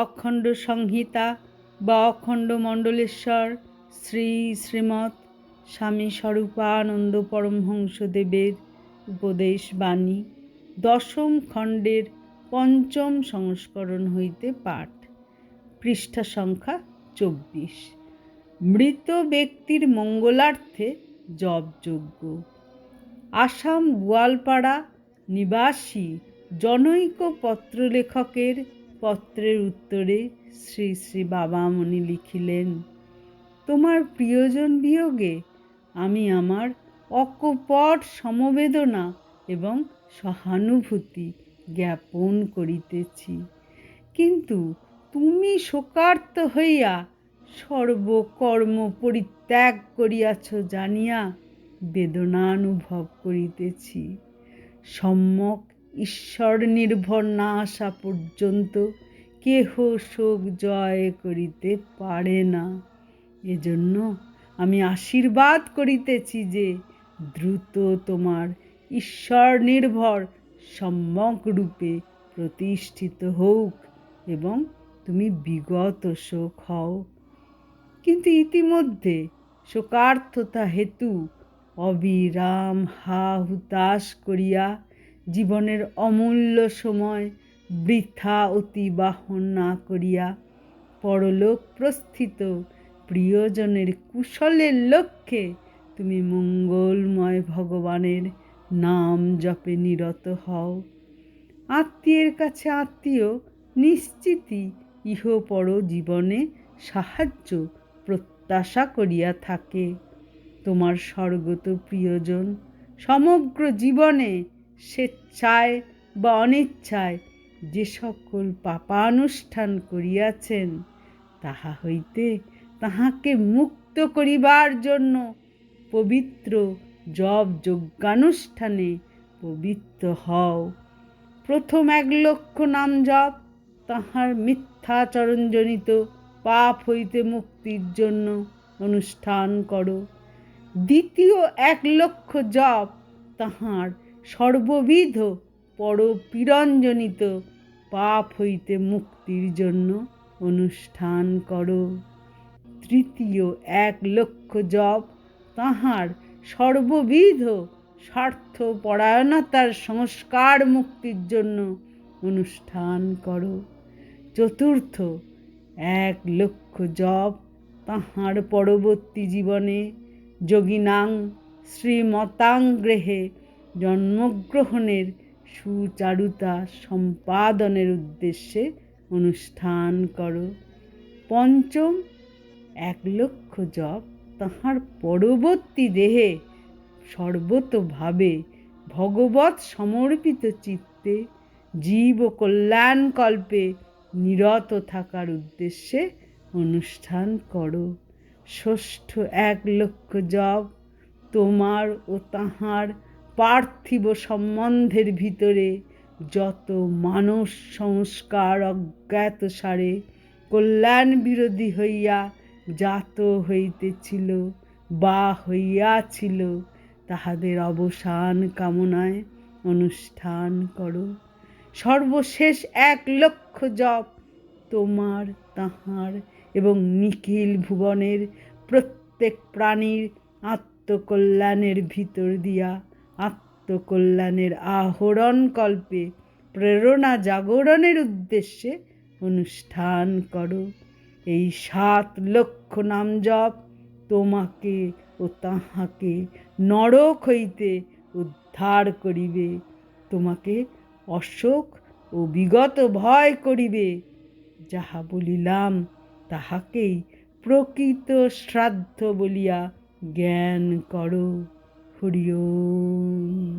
অখণ্ড সংহিতা বা অখণ্ড মণ্ডলেশ্বর শ্রী শ্রীমৎ স্বামী স্বরূপানন্দ পরমহংসদেবের উপদেশ বাণী 10ম খণ্ডের 5ম সংস্করণ হইতে পাঠ। পৃষ্ঠা সংখ্যা 24। মৃত ব্যক্তির মঙ্গলার্থে জপযজ্ঞ। আসাম গোয়ালপাড়া নিবাসী জনৈক পত্রলেখকের পত্রের উত্তরে শ্রী শ্রী বাবামণি লিখিলেন, তোমার প্রিয়জন বিয়োগে আমি আমার অকপট সমবেদনা এবং সহানুভূতি জ্ঞাপন করিতেছি, কিন্তু তুমি শোকার্ত হইয়া সর্বকর্ম পরিত্যাগ করিয়াছ জানিয়া বেদনানুভব করিতেছি। সম্যক ঈশ্বর নির্ভর না আসা পর্যন্ত কেহ শোক জয় করিতে পারে না। এজন্য আমি আশীর্বাদ করিতেছি যে দ্রুত তোমার ঈশ্বর নির্ভর সম্যক রূপে প্রতিষ্ঠিত হোক এবং তুমি বিগত শোক হও। কিন্তু ইতিমধ্যে শোকার্থতা হেতু অবিরাম হা হুতাশ করিয়া জীবনের অমূল্য সময় বৃথা অতিবাহন না করিয়া পরলোক প্রস্থিত প্রিয়জনের কুশলের লক্ষ্যে তুমি মঙ্গলময় ভগবানের নাম জপে নিরত হও। আত্মীয়ের কাছে আত্মীয় নিশ্চিতই ইহপর জীবনে সাহায্য প্রত্যাশা করিয়া থাকে। তোমার স্বর্গত প্রিয়জন সমগ্র জীবনে স্বেচ্ছায় বা অনিচ্ছায় যে সকল পাপানুষ্ঠান করিয়াছেন তাহা হইতে তাহাকে মুক্ত করিবার জন্য পবিত্র জপ যজ্ঞানুষ্ঠানে পবিত্র হও। প্রথম 1 লক্ষ নাম জপ তাহার মিথ্যাচরণজনিত পাপ হইতে মুক্তির জন্য অনুষ্ঠান করো। দ্বিতীয় 1 লক্ষ জপ তাহার সর্ববিধ পরপীড়নজনিত পাপ হইতে মুক্তির জন্য অনুষ্ঠান করো। তৃতীয় 1 লক্ষ জপ তাহার সর্ববিধ স্বার্থপরায়ণতার সংস্কার মুক্তির জন্য অনুষ্ঠান করো। চতুর্থ 1 লক্ষ জপ তাহার পরবর্তী জীবনে যোগিনাং শ্রীমতাং গৃহে জন্মগ্রহণের সুচারুতা সম্পাদনের উদ্দেশ্যে অনুষ্ঠান করো। পঞ্চম 1 লক্ষ জপ তাহার পরবর্তী দেহে সর্বতোভাবে ভগবৎ সমর্পিত চিত্তে জীব কল্যাণকল্পে নিরত থাকার উদ্দেশ্যে অনুষ্ঠান করো। ষষ্ঠ 1 লক্ষ জপ তোমার ও তাহার পার্থিব সম্বন্ধের ভিতরে যত মানস সংস্কার অজ্ঞাতসারে কল্যাণ বিরোধী হইয়া জাত হইতেছিল বা হইয়াছিল তাহাদের অবসান কামনায় অনুষ্ঠান করো। সর্বশেষ 1 লক্ষ জপ তোমার, তাহার এবং নিখিল ভুবনের প্রত্যেক প্রাণীর আত্মকল্যাণের ভিতর দিয়া আত্মকল্যাণের আহরণ কল্পে প্রেরণা জাগরণের উদ্দেশ্যে অনুষ্ঠান করো। এই 7 লক্ষ নাম জপ তোমাকে ও তাহাকে নরক হইতে উদ্ধার করিবে, তোমাকে অশোক ও বিগত ভয় করিবে। যাহা বলিলাম তাহাকেই প্রকৃত শ্রাদ্ধ বলিয়া জ্ঞান করো। হরি ওম।